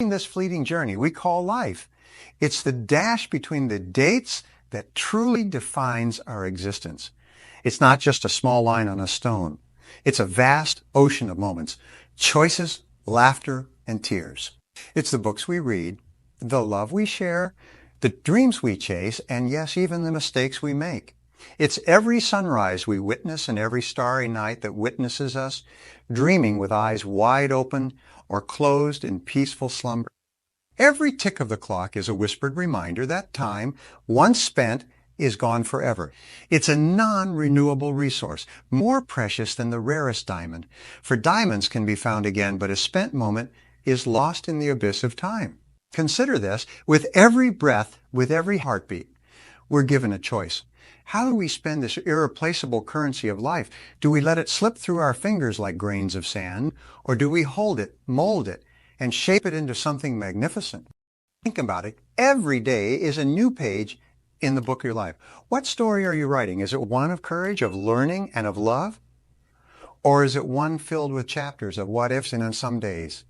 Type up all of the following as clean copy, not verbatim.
this fleeting journey we call life. It's the dash between the dates that truly defines our existence. It's not just a small line on a stone. It's a vast ocean of moments, choices, laughter, and tears. It's the books we read, the love we share, the dreams we chase, and yes, even the mistakes we make. It's every sunrise we witness and every starry night that witnesses us, dreaming with eyes wide open or closed in peaceful slumber. Every tick of the clock is a whispered reminder that time, once spent, is gone forever. It's a non-renewable resource, more precious than the rarest diamond. For diamonds can be found again, but a spent moment is lost in the abyss of time. Consider this, with every breath, with every heartbeat, we're given a choice. How do we spend this irreplaceable currency of life? Do we let it slip through our fingers like grains of sand, or do we hold it, mold it, and shape it into something magnificent? Think about it. Every day is a new page in the book of your life. What story are you writing? Is it one of courage, of learning, and of love? Or is it one filled with chapters of what-ifs and in some days?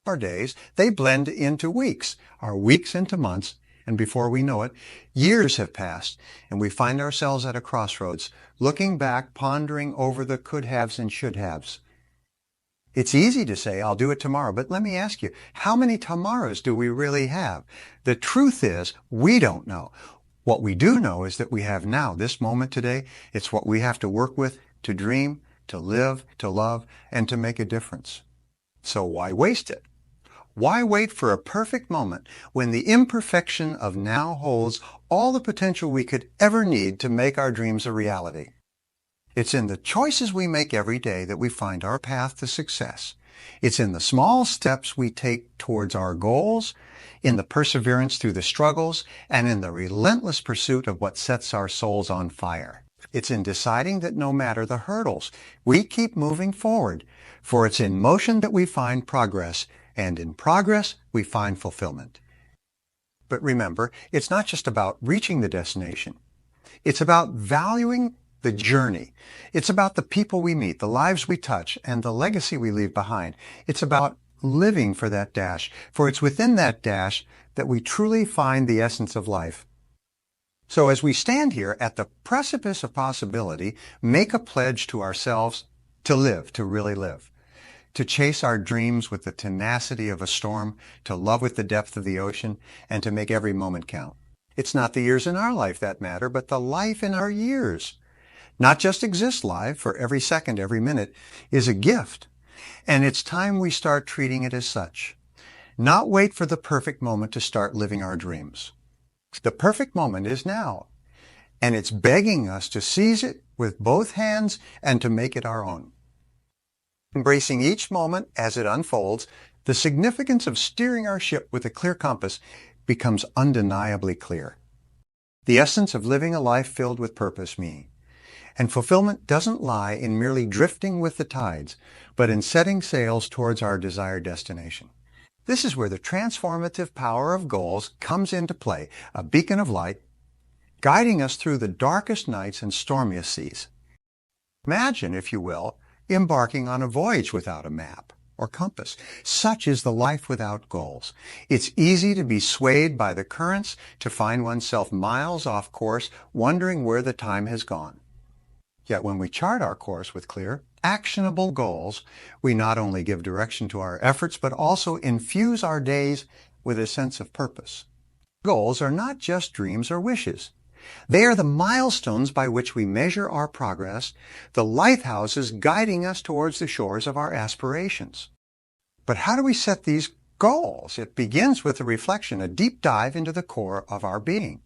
Our days, they blend into weeks, our weeks into months, and before we know it, years have passed, and we find ourselves at a crossroads, looking back, pondering over the could-haves and should-haves. It's easy to say, I'll do it tomorrow, but let me ask you, how many tomorrows do we really have? The truth is, we don't know. What we do know is that we have now, this moment today. It's what we have to work with, to dream, to live, to love, and to make a difference. So why waste it? Why wait for a perfect moment when the imperfection of now holds all the potential we could ever need to make our dreams a reality? It's in the choices we make every day that we find our path to success. It's in the small steps we take towards our goals, in the perseverance through the struggles, and in the relentless pursuit of what sets our souls on fire. It's in deciding that no matter the hurdles, we keep moving forward, for it's in motion that we find progress, and in progress, we find fulfillment. But remember, it's not just about reaching the destination. It's about valuing the journey. It's about the people we meet, the lives we touch, and the legacy we leave behind. It's about living for that dash, for it's within that dash that we truly find the essence of life. So as we stand here at the precipice of possibility, make a pledge to ourselves to live, to really live. To chase our dreams with the tenacity of a storm, to love with the depth of the ocean, and to make every moment count. It's not the years in our life that matter, but the life in our years. Not just exist live, for every second, every minute is a gift. And it's time we start treating it as such. Not wait for the perfect moment to start living our dreams. The perfect moment is now, and it's begging us to seize it with both hands and to make it our own. Embracing each moment as it unfolds, the significance of steering our ship with a clear compass becomes undeniably clear. The essence of living a life filled with purpose means. And fulfillment doesn't lie in merely drifting with the tides, but in setting sails towards our desired destination. This is where the transformative power of goals comes into play, a beacon of light, guiding us through the darkest nights and stormiest seas. Imagine, if you will, embarking on a voyage without a map or compass. Such is the life without goals. It's easy to be swayed by the currents, to find oneself miles off course, wondering where the time has gone. Yet when we chart our course with clear, actionable goals, we not only give direction to our efforts, but also infuse our days with a sense of purpose. Goals are not just dreams or wishes. They are the milestones by which we measure our progress, the lighthouses guiding us towards the shores of our aspirations. But how do we set these goals? It begins with a reflection, a deep dive into the core of our being.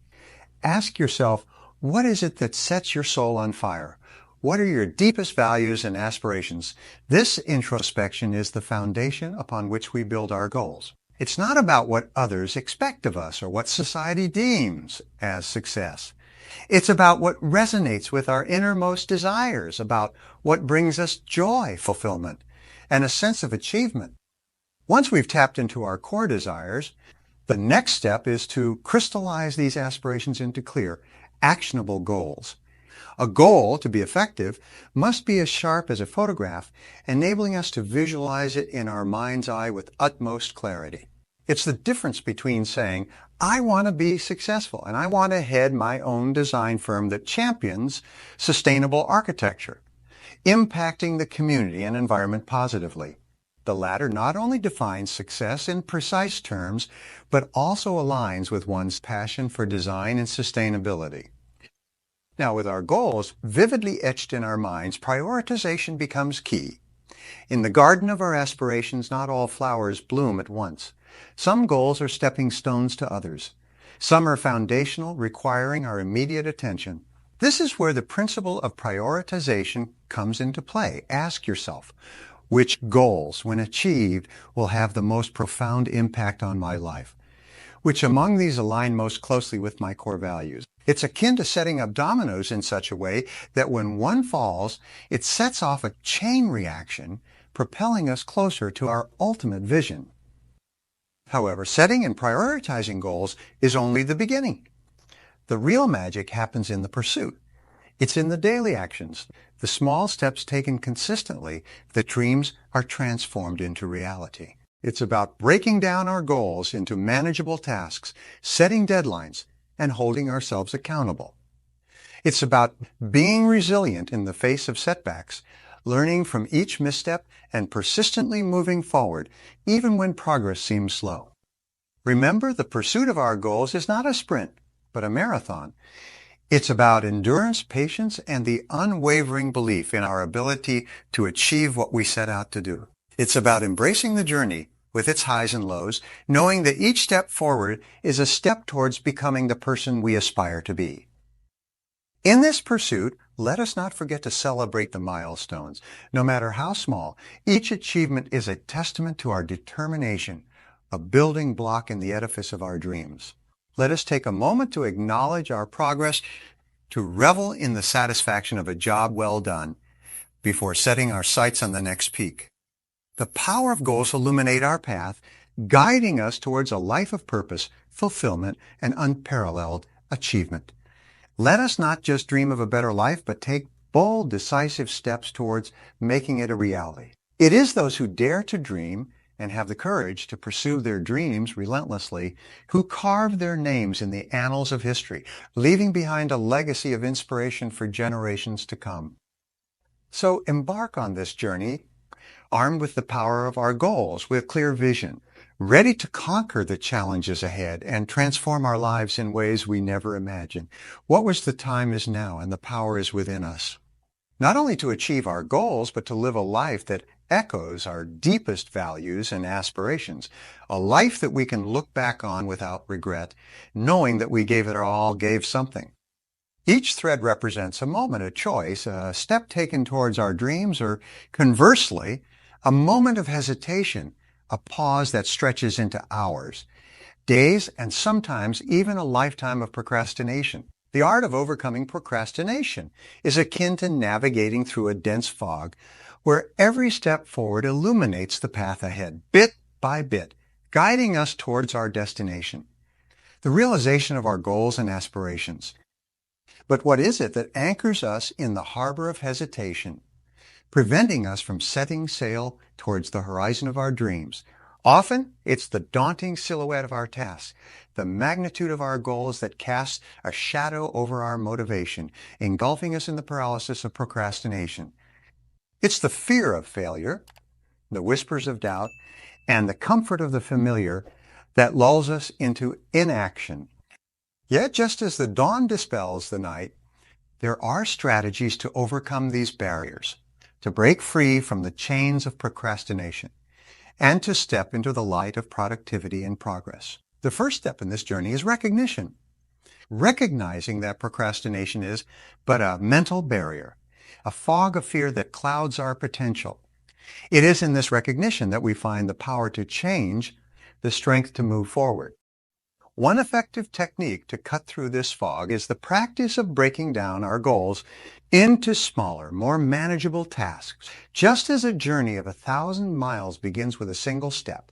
Ask yourself, what is it that sets your soul on fire? What are your deepest values and aspirations? This introspection is the foundation upon which we build our goals. It's not about what others expect of us or what society deems as success. It's about what resonates with our innermost desires, about what brings us joy, fulfillment, and a sense of achievement. Once we've tapped into our core desires, the next step is to crystallize these aspirations into clear, actionable goals. A goal, to be effective, must be as sharp as a photograph, enabling us to visualize it in our mind's eye with utmost clarity. It's the difference between saying, I want to be successful and I want to head my own design firm that champions sustainable architecture, impacting the community and environment positively. The latter not only defines success in precise terms, but also aligns with one's passion for design and sustainability. Now, with our goals vividly etched in our minds, prioritization becomes key. In the garden of our aspirations, not all flowers bloom at once. Some goals are stepping stones to others. Some are foundational, requiring our immediate attention. This is where the principle of prioritization comes into play. Ask yourself, which goals, when achieved, will have the most profound impact on my life? Which among these align most closely with my core values? It's akin to setting up dominoes in such a way that when one falls, it sets off a chain reaction, propelling us closer to our ultimate vision. However, setting and prioritizing goals is only the beginning. The real magic happens in the pursuit. It's in the daily actions, the small steps taken consistently, that dreams are transformed into reality. It's about breaking down our goals into manageable tasks, setting deadlines, and holding ourselves accountable. It's about being resilient in the face of setbacks, learning from each misstep, and persistently moving forward, even when progress seems slow. Remember, the pursuit of our goals is not a sprint, but a marathon. It's about endurance, patience, and the unwavering belief in our ability to achieve what we set out to do. It's about embracing the journey with its highs and lows, knowing that each step forward is a step towards becoming the person we aspire to be. In this pursuit, let us not forget to celebrate the milestones. No matter how small, each achievement is a testament to our determination, a building block in the edifice of our dreams. Let us take a moment to acknowledge our progress, to revel in the satisfaction of a job well done, before setting our sights on the next peak. The power of goals illuminate our path, guiding us towards a life of purpose, fulfillment, and unparalleled achievement. Let us not just dream of a better life, but take bold, decisive steps towards making it a reality. It is those who dare to dream and have the courage to pursue their dreams relentlessly who carve their names in the annals of history, leaving behind a legacy of inspiration for generations to come. So embark on this journey, armed with the power of our goals, with clear vision, ready to conquer the challenges ahead and transform our lives in ways we never imagined. What was the time is now, and the power is within us. Not only to achieve our goals, but to live a life that echoes our deepest values and aspirations, a life that we can look back on without regret, knowing that we gave it our all, gave something. Each thread represents a moment, a choice, a step taken towards our dreams, or conversely, a moment of hesitation, a pause that stretches into hours, days, and sometimes even a lifetime of procrastination. The art of overcoming procrastination is akin to navigating through a dense fog, where every step forward illuminates the path ahead, bit by bit, guiding us towards our destination, the realization of our goals and aspirations. But what is it that anchors us in the harbor of hesitation, preventing us from setting sail towards the horizon of our dreams? Often, it's the daunting silhouette of our tasks, the magnitude of our goals that casts a shadow over our motivation, engulfing us in the paralysis of procrastination. It's the fear of failure, the whispers of doubt, and the comfort of the familiar that lulls us into inaction. Yet, just as the dawn dispels the night, there are strategies to overcome these barriers, to break free from the chains of procrastination, and to step into the light of productivity and progress. The first step in this journey is recognition. Recognizing that procrastination is but a mental barrier, a fog of fear that clouds our potential. It is in this recognition that we find the power to change, the strength to move forward. One effective technique to cut through this fog is the practice of breaking down our goals into smaller, more manageable tasks. Just as a journey of 1,000 miles begins with a single step,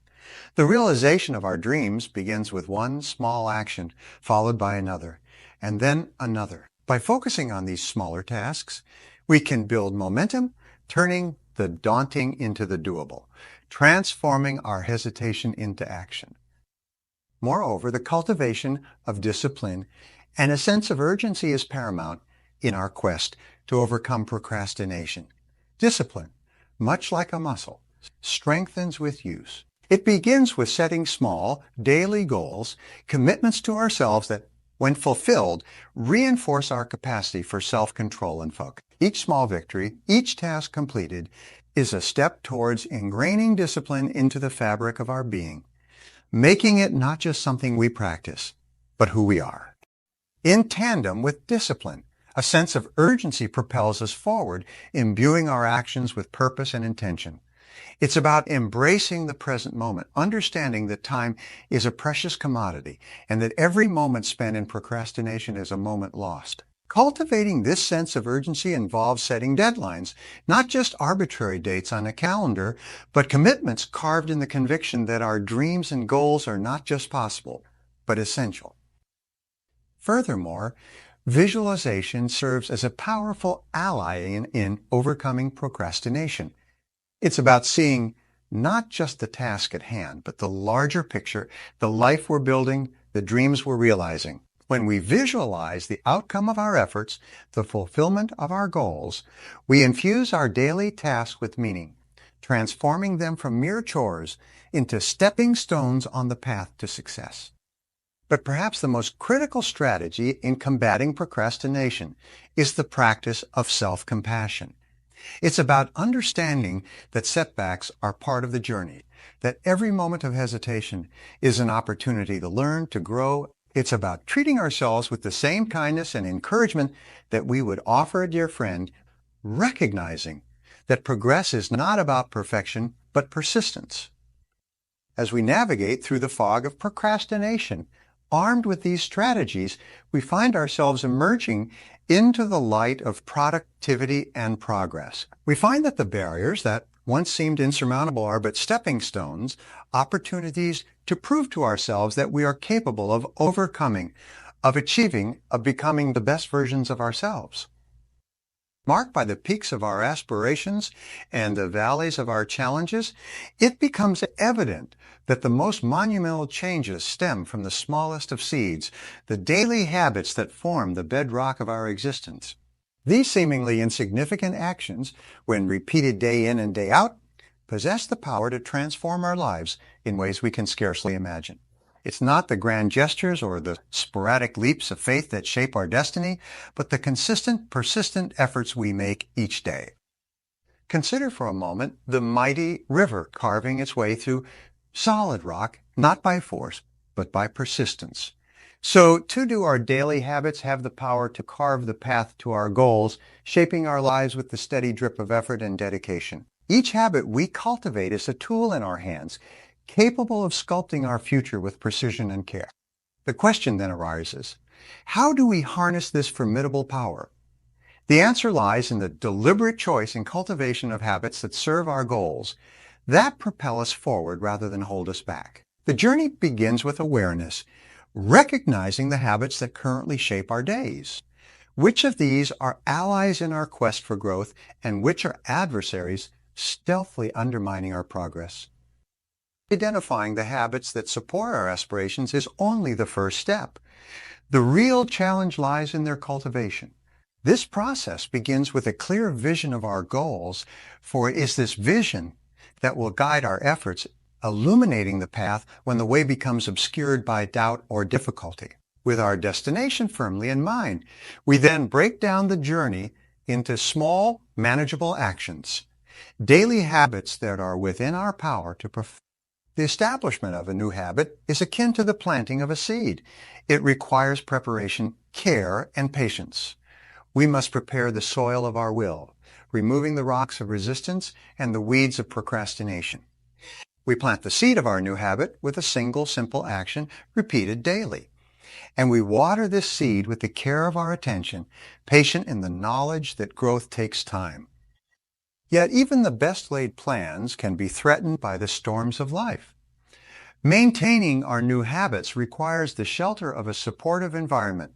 the realization of our dreams begins with one small action, followed by another, and then another. By focusing on these smaller tasks, we can build momentum, turning the daunting into the doable, transforming our hesitation into action. Moreover, the cultivation of discipline and a sense of urgency is paramount in our quest to overcome procrastination. Discipline, much like a muscle, strengthens with use. It begins with setting small, daily goals, commitments to ourselves that, when fulfilled, reinforce our capacity for self-control and focus. Each small victory, each task completed, is a step towards ingraining discipline into the fabric of our being, making it not just something we practice, but who we are. In tandem with discipline, a sense of urgency propels us forward, imbuing our actions with purpose and intention. It's about embracing the present moment, understanding that time is a precious commodity and that every moment spent in procrastination is a moment lost. Cultivating this sense of urgency involves setting deadlines, not just arbitrary dates on a calendar, but commitments carved in the conviction that our dreams and goals are not just possible, but essential. Furthermore, visualization serves as a powerful ally in overcoming procrastination. It's about seeing not just the task at hand, but the larger picture, the life we're building, the dreams we're realizing. When we visualize the outcome of our efforts, the fulfillment of our goals, we infuse our daily tasks with meaning, transforming them from mere chores into stepping stones on the path to success. But perhaps the most critical strategy in combating procrastination is the practice of self-compassion. It's about understanding that setbacks are part of the journey, that every moment of hesitation is an opportunity to learn, to grow. It's about treating ourselves with the same kindness and encouragement that we would offer a dear friend, recognizing that progress is not about perfection, but persistence. As we navigate through the fog of procrastination, armed with these strategies, we find ourselves emerging into the light of productivity and progress. We find that the barriers that once seemed insurmountable are but stepping stones, opportunities to prove to ourselves that we are capable of overcoming, of achieving, of becoming the best versions of ourselves. Marked by the peaks of our aspirations and the valleys of our challenges, it becomes evident that the most monumental changes stem from the smallest of seeds, the daily habits that form the bedrock of our existence. These seemingly insignificant actions, when repeated day in and day out, possess the power to transform our lives in ways we can scarcely imagine. It's not the grand gestures or the sporadic leaps of faith that shape our destiny, but the consistent, persistent efforts we make each day. Consider for a moment the mighty river carving its way through solid rock, not by force, but by persistence. So too do our daily habits have the power to carve the path to our goals, shaping our lives with the steady drip of effort and dedication. Each habit we cultivate is a tool in our hands, capable of sculpting our future with precision and care. The question then arises, how do we harness this formidable power? The answer lies in the deliberate choice and cultivation of habits that serve our goals, that propel us forward rather than hold us back. The journey begins with awareness, recognizing the habits that currently shape our days. Which of these are allies in our quest for growth, and which are adversaries stealthily undermining our progress? Identifying the habits that support our aspirations is only the first step. The real challenge lies in their cultivation. This process begins with a clear vision of our goals, for it is this vision that will guide our efforts, illuminating the path when the way becomes obscured by doubt or difficulty. With our destination firmly in mind, we then break down the journey into small, manageable actions, daily habits that are within our power to perfect. The establishment of a new habit is akin to the planting of a seed. It requires preparation, care, and patience. We must prepare the soil of our will, removing the rocks of resistance and the weeds of procrastination. We plant the seed of our new habit with a single simple action repeated daily. And we water this seed with the care of our attention, patient in the knowledge that growth takes time. Yet even the best laid plans can be threatened by the storms of life. Maintaining our new habits requires the shelter of a supportive environment,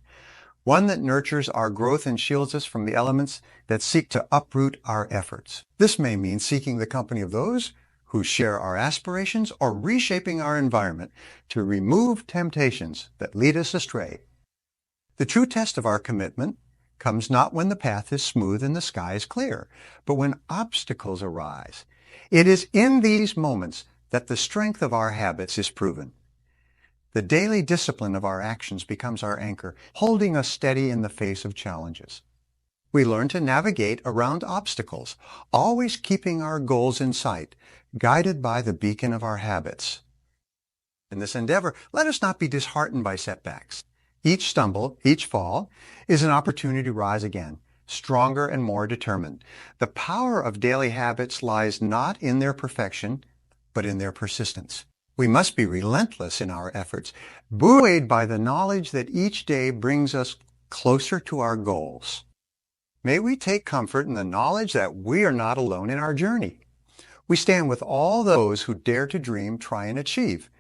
one that nurtures our growth and shields us from the elements that seek to uproot our efforts. This may mean seeking the company of those who who share our aspirations or reshaping our environment to remove temptations that lead us astray. The true test of our commitment comes not when the path is smooth and the sky is clear, but when obstacles arise. It is in these moments that the strength of our habits is proven. The daily discipline of our actions becomes our anchor, holding us steady in the face of challenges. We learn to navigate around obstacles, always keeping our goals in sight, guided by the beacon of our habits. In this endeavor, let us not be disheartened by setbacks. Each stumble, each fall, is an opportunity to rise again, stronger and more determined. The power of daily habits lies not in their perfection, but in their persistence. We must be relentless in our efforts, buoyed by the knowledge that each day brings us closer to our goals. May we take comfort in the knowledge that we are not alone in our journey. We stand with all those who dare to dream, try, and achieve.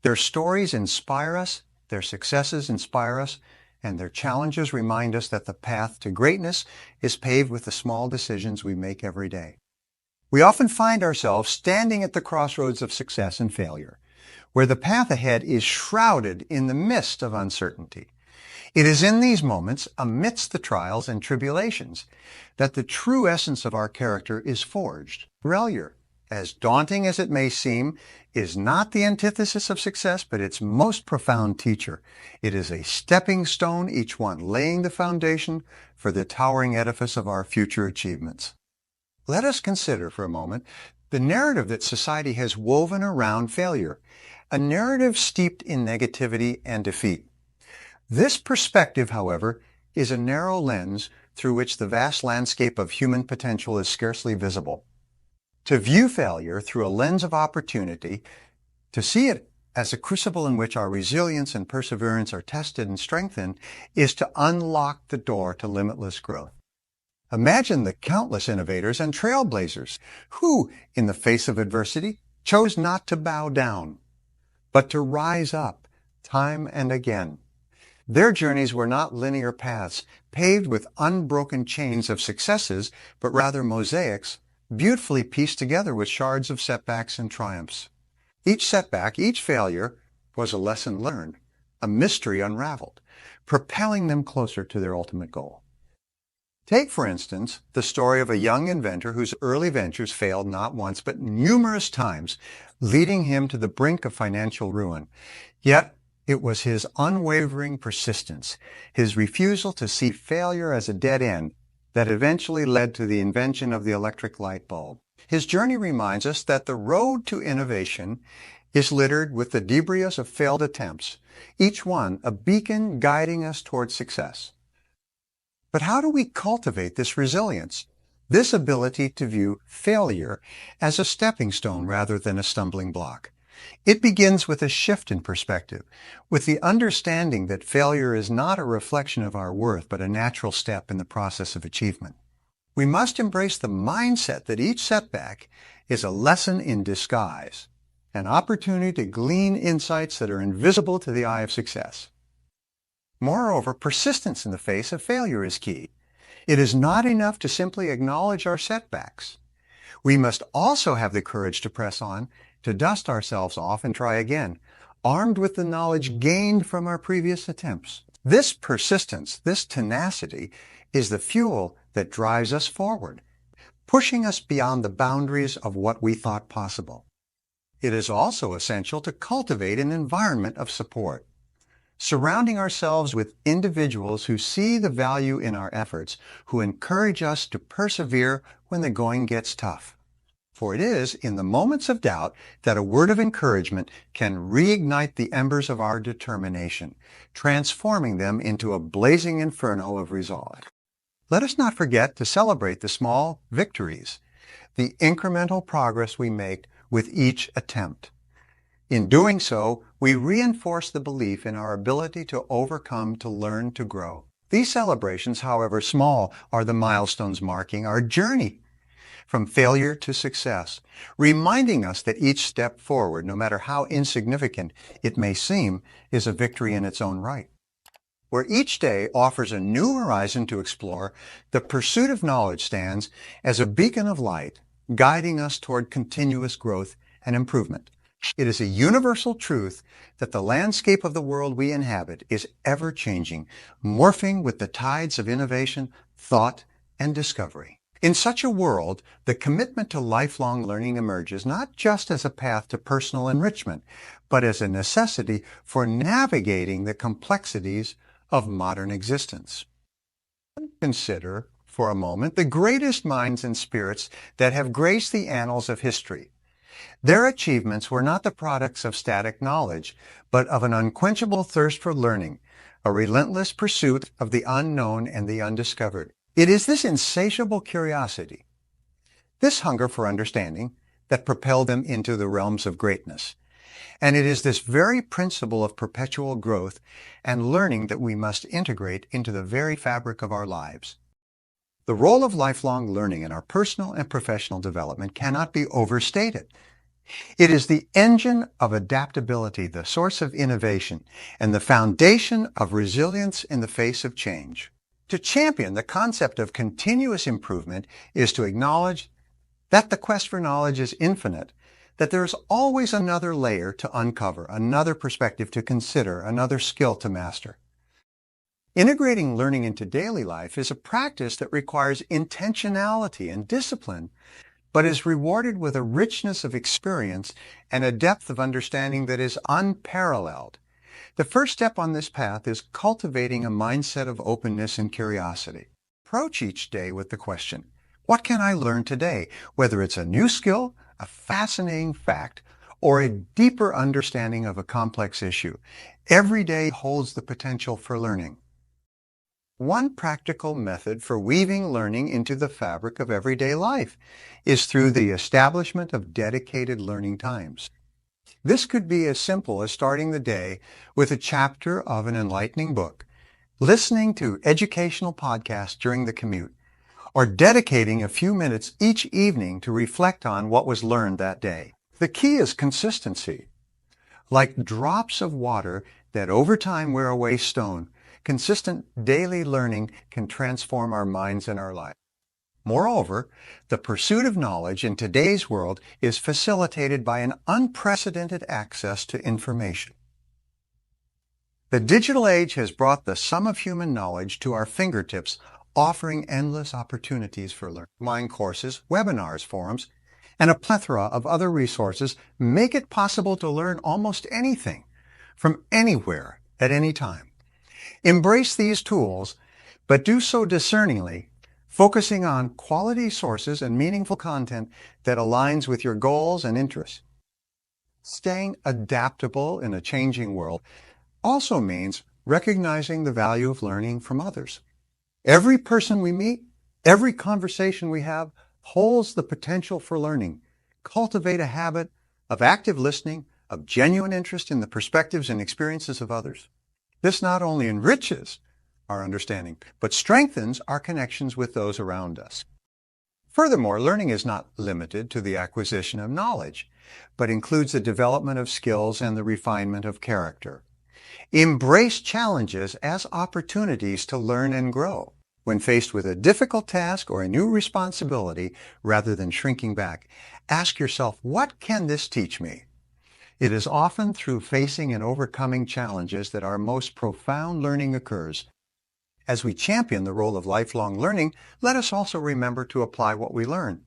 Their stories inspire us, their successes inspire us, and their challenges remind us that the path to greatness is paved with the small decisions we make every day. We often find ourselves standing at the crossroads of success and failure, where the path ahead is shrouded in the mist of uncertainty. It is in these moments, amidst the trials and tribulations, that the true essence of our character is forged. Failure, as daunting as it may seem, is not the antithesis of success, but its most profound teacher. It is a stepping stone, each one laying the foundation for the towering edifice of our future achievements. Let us consider for a moment the narrative that society has woven around failure, a narrative steeped in negativity and defeat. This perspective, however, is a narrow lens through which the vast landscape of human potential is scarcely visible. To view failure through a lens of opportunity, to see it as a crucible in which our resilience and perseverance are tested and strengthened, is to unlock the door to limitless growth. Imagine the countless innovators and trailblazers who, in the face of adversity, chose not to bow down, but to rise up time and again. Their journeys were not linear paths paved with unbroken chains of successes, but rather mosaics beautifully pieced together with shards of setbacks and triumphs. Each setback, each failure, was a lesson learned, a mystery unraveled, propelling them closer to their ultimate goal. Take, for instance, the story of a young inventor whose early ventures failed not once but numerous times, leading him to the brink of financial ruin. Yet, it was his unwavering persistence, his refusal to see failure as a dead end, that eventually led to the invention of the electric light bulb. His journey reminds us that the road to innovation is littered with the debris of failed attempts, each one a beacon guiding us toward success. But how do we cultivate this resilience, this ability to view failure as a stepping stone rather than a stumbling block? It begins with a shift in perspective, with the understanding that failure is not a reflection of our worth, but a natural step in the process of achievement. We must embrace the mindset that each setback is a lesson in disguise, an opportunity to glean insights that are invisible to the eye of success. Moreover, persistence in the face of failure is key. It is not enough to simply acknowledge our setbacks. We must also have the courage to press on, to dust ourselves off and try again, armed with the knowledge gained from our previous attempts. This persistence, this tenacity, is the fuel that drives us forward, pushing us beyond the boundaries of what we thought possible. It is also essential to cultivate an environment of support, surrounding ourselves with individuals who see the value in our efforts, who encourage us to persevere when the going gets tough. For it is in the moments of doubt that a word of encouragement can reignite the embers of our determination, transforming them into a blazing inferno of resolve. Let us not forget to celebrate the small victories, the incremental progress we make with each attempt. In doing so, we reinforce the belief in our ability to overcome, to learn, to grow. These celebrations, however small, are the milestones marking our journey from failure to success, reminding us that each step forward, no matter how insignificant it may seem, is a victory in its own right. Where each day offers a new horizon to explore, the pursuit of knowledge stands as a beacon of light, guiding us toward continuous growth and improvement. It is a universal truth that the landscape of the world we inhabit is ever-changing, morphing with the tides of innovation, thought, and discovery. In such a world, the commitment to lifelong learning emerges not just as a path to personal enrichment, but as a necessity for navigating the complexities of modern existence. Consider, for a moment, the greatest minds and spirits that have graced the annals of history. Their achievements were not the products of static knowledge, but of an unquenchable thirst for learning, a relentless pursuit of the unknown and the undiscovered. It is this insatiable curiosity, this hunger for understanding, that propelled them into the realms of greatness. And it is this very principle of perpetual growth and learning that we must integrate into the very fabric of our lives. The role of lifelong learning in our personal and professional development cannot be overstated. It is the engine of adaptability, the source of innovation, and the foundation of resilience in the face of change. To champion the concept of continuous improvement is to acknowledge that the quest for knowledge is infinite, that there is always another layer to uncover, another perspective to consider, another skill to master. Integrating learning into daily life is a practice that requires intentionality and discipline, but is rewarded with a richness of experience and a depth of understanding that is unparalleled. The first step on this path is cultivating a mindset of openness and curiosity. Approach each day with the question, what can I learn today? Whether it's a new skill, a fascinating fact, or a deeper understanding of a complex issue, every day holds the potential for learning. One practical method for weaving learning into the fabric of everyday life is through the establishment of dedicated learning times. This could be as simple as starting the day with a chapter of an enlightening book, listening to educational podcasts during the commute, or dedicating a few minutes each evening to reflect on what was learned that day. The key is consistency. Like drops of water that over time wear away stone, consistent daily learning can transform our minds and our lives. Moreover, the pursuit of knowledge in today's world is facilitated by an unprecedented access to information. The digital age has brought the sum of human knowledge to our fingertips, offering endless opportunities for learning. Online courses, webinars, forums, and a plethora of other resources make it possible to learn almost anything from anywhere at any time. Embrace these tools, but do so discerningly, focusing on quality sources and meaningful content that aligns with your goals and interests. Staying adaptable in a changing world also means recognizing the value of learning from others. Every person we meet, every conversation we have holds the potential for learning. Cultivate a habit of active listening, of genuine interest in the perspectives and experiences of others. This not only enriches our understanding, but strengthens our connections with those around us. Furthermore, learning is not limited to the acquisition of knowledge, but includes the development of skills and the refinement of character. Embrace challenges as opportunities to learn and grow. When faced with a difficult task or a new responsibility, rather than shrinking back, ask yourself, what can this teach me? It is often through facing and overcoming challenges that our most profound learning occurs. As we champion the role of lifelong learning, let us also remember to apply what we learn.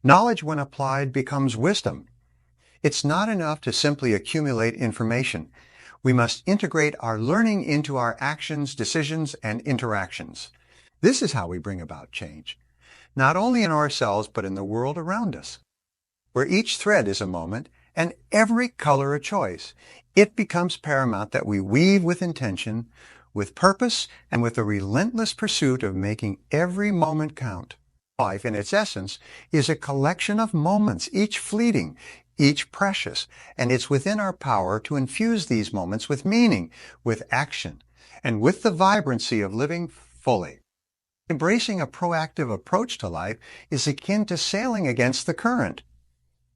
Knowledge, when applied, becomes wisdom. It's not enough to simply accumulate information. We must integrate our learning into our actions, decisions, and interactions. This is how we bring about change, not only in ourselves, but in the world around us. Where each thread is a moment and every color a choice, it becomes paramount that we weave with intention, with purpose, and with a relentless pursuit of making every moment count. Life, in its essence, is a collection of moments, each fleeting, each precious, and it's within our power to infuse these moments with meaning, with action, and with the vibrancy of living fully. Embracing a proactive approach to life is akin to sailing against the current.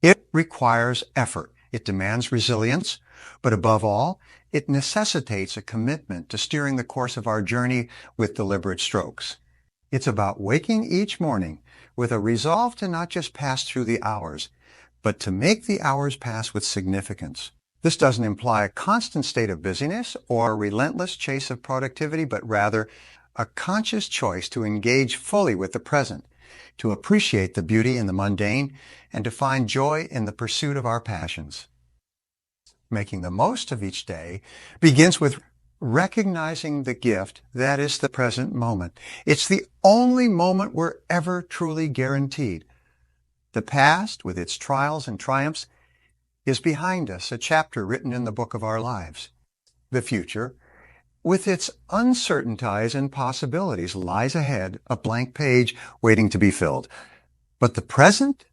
It requires effort. It demands resilience, but above all, it necessitates a commitment to steering the course of our journey with deliberate strokes. It's about waking each morning with a resolve to not just pass through the hours, but to make the hours pass with significance. This doesn't imply a constant state of busyness or a relentless chase of productivity, but rather a conscious choice to engage fully with the present, to appreciate the beauty in the mundane, and to find joy in the pursuit of our passions. Making the most of each day begins with recognizing the gift that is the present moment. It's the only moment we're ever truly guaranteed. The past, with its trials and triumphs, is behind us, a chapter written in the book of our lives. The future, with its uncertainties and possibilities, lies ahead, a blank page waiting to be filled. But the present,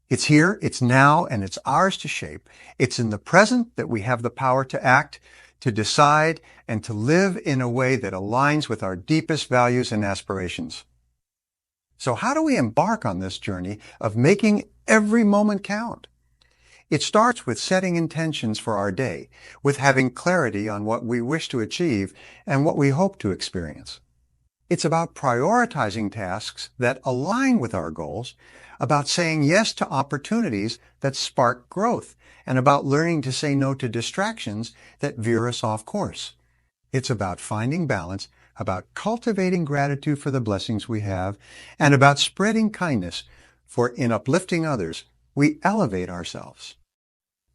it's here, it's now, and it's ours to shape. It's in the present that we have the power to act, to decide, and to live in a way that aligns with our deepest values and aspirations. So how do we embark on this journey of making every moment count? It starts with setting intentions for our day, with having clarity on what we wish to achieve and what we hope to experience. It's about prioritizing tasks that align with our goals, about saying yes to opportunities that spark growth, and about learning to say no to distractions that veer us off course. It's about finding balance, about cultivating gratitude for the blessings we have, and about spreading kindness, for in uplifting others, we elevate ourselves.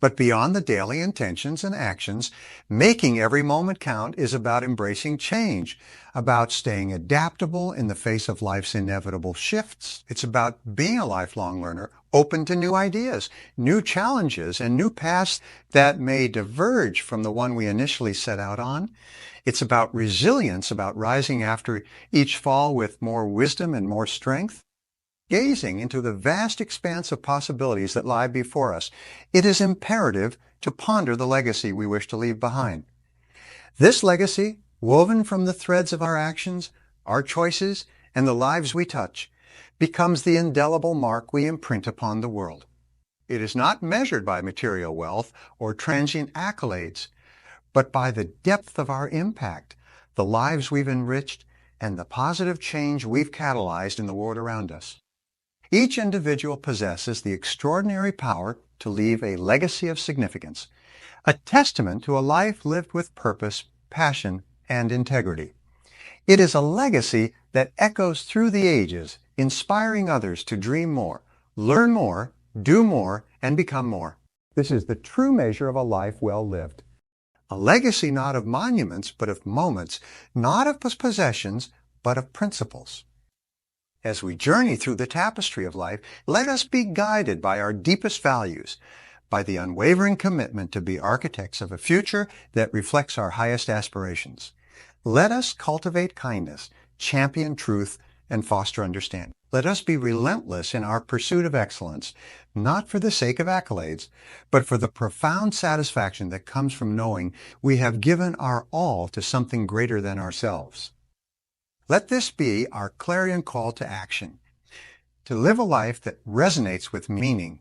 But beyond the daily intentions and actions, making every moment count is about embracing change, about staying adaptable in the face of life's inevitable shifts. It's about being a lifelong learner, open to new ideas, new challenges, and new paths that may diverge from the one we initially set out on. It's about resilience, about rising after each fall with more wisdom and more strength. Gazing into the vast expanse of possibilities that lie before us, it is imperative to ponder the legacy we wish to leave behind. This legacy, woven from the threads of our actions, our choices, and the lives we touch, becomes the indelible mark we imprint upon the world. It is not measured by material wealth or transient accolades, but by the depth of our impact, the lives we've enriched, and the positive change we've catalyzed in the world around us. Each individual possesses the extraordinary power to leave a legacy of significance, a testament to a life lived with purpose, passion, and integrity. It is a legacy that echoes through the ages, inspiring others to dream more, learn more, do more, and become more. This is the true measure of a life well lived. A legacy not of monuments, but of moments, not of possessions, but of principles. As we journey through the tapestry of life, let us be guided by our deepest values, by the unwavering commitment to be architects of a future that reflects our highest aspirations. Let us cultivate kindness, champion truth, and foster understanding. Let us be relentless in our pursuit of excellence, not for the sake of accolades, but for the profound satisfaction that comes from knowing we have given our all to something greater than ourselves. Let this be our clarion call to action, to live a life that resonates with meaning,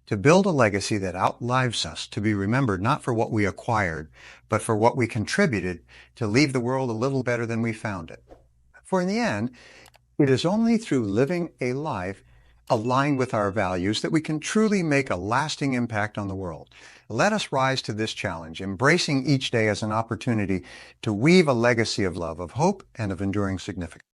to build a legacy that outlives us, to be remembered not for what we acquired, but for what we contributed to leave the world a little better than we found it. For in the end, it is only through living a life aligned with our values that we can truly make a lasting impact on the world. Let us rise to this challenge, embracing each day as an opportunity to weave a legacy of love, of hope, and of enduring significance.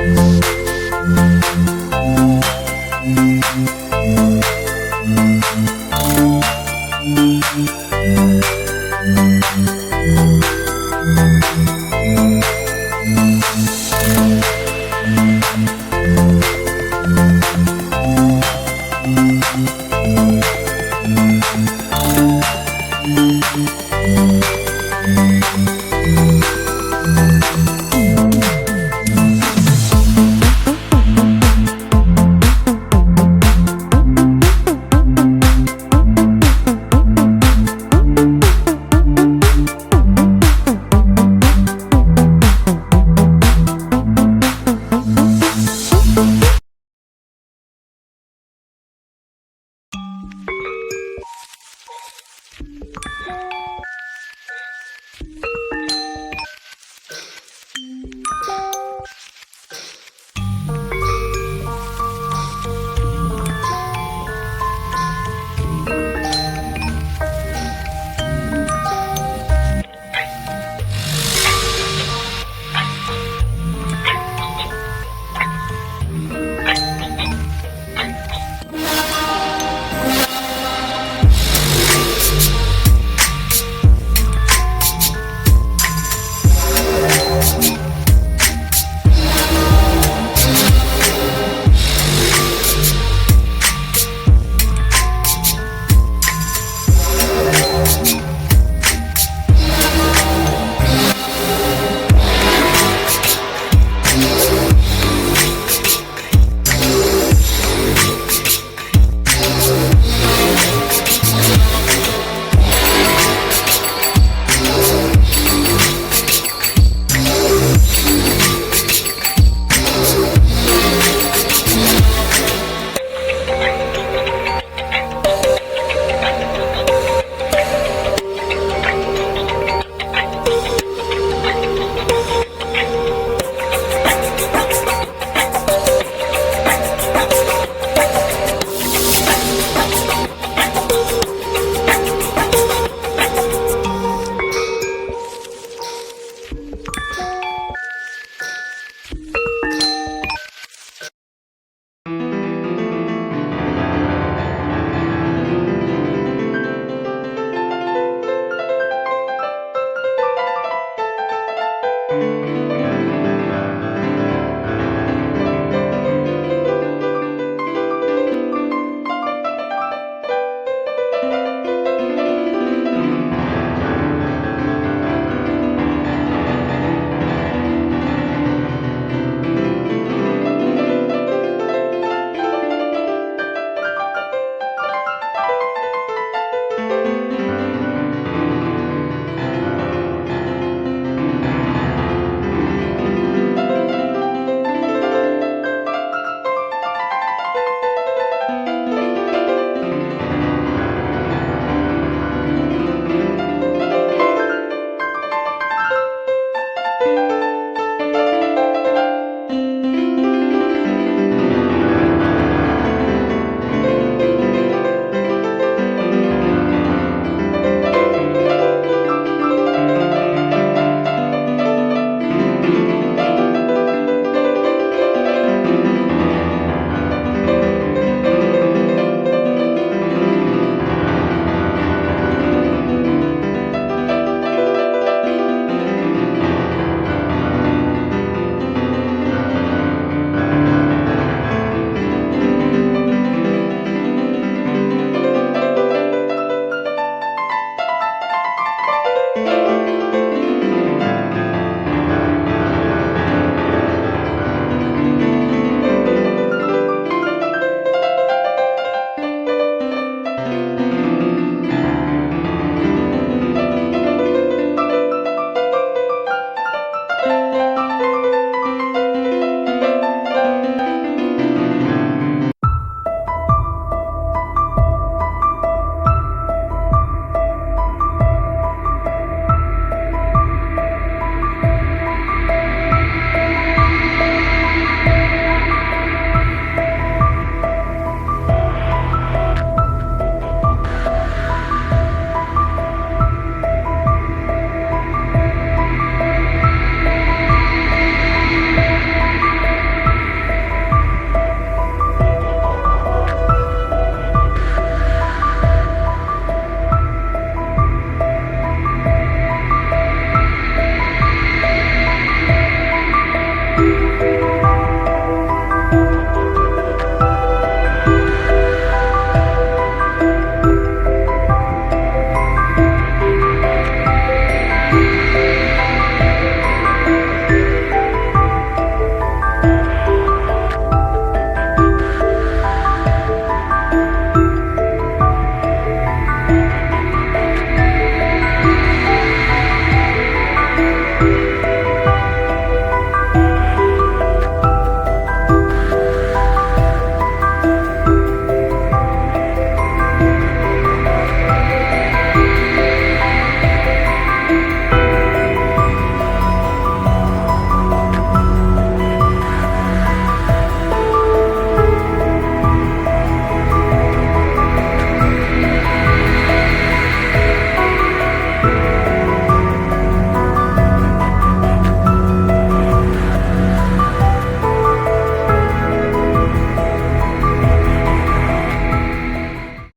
you.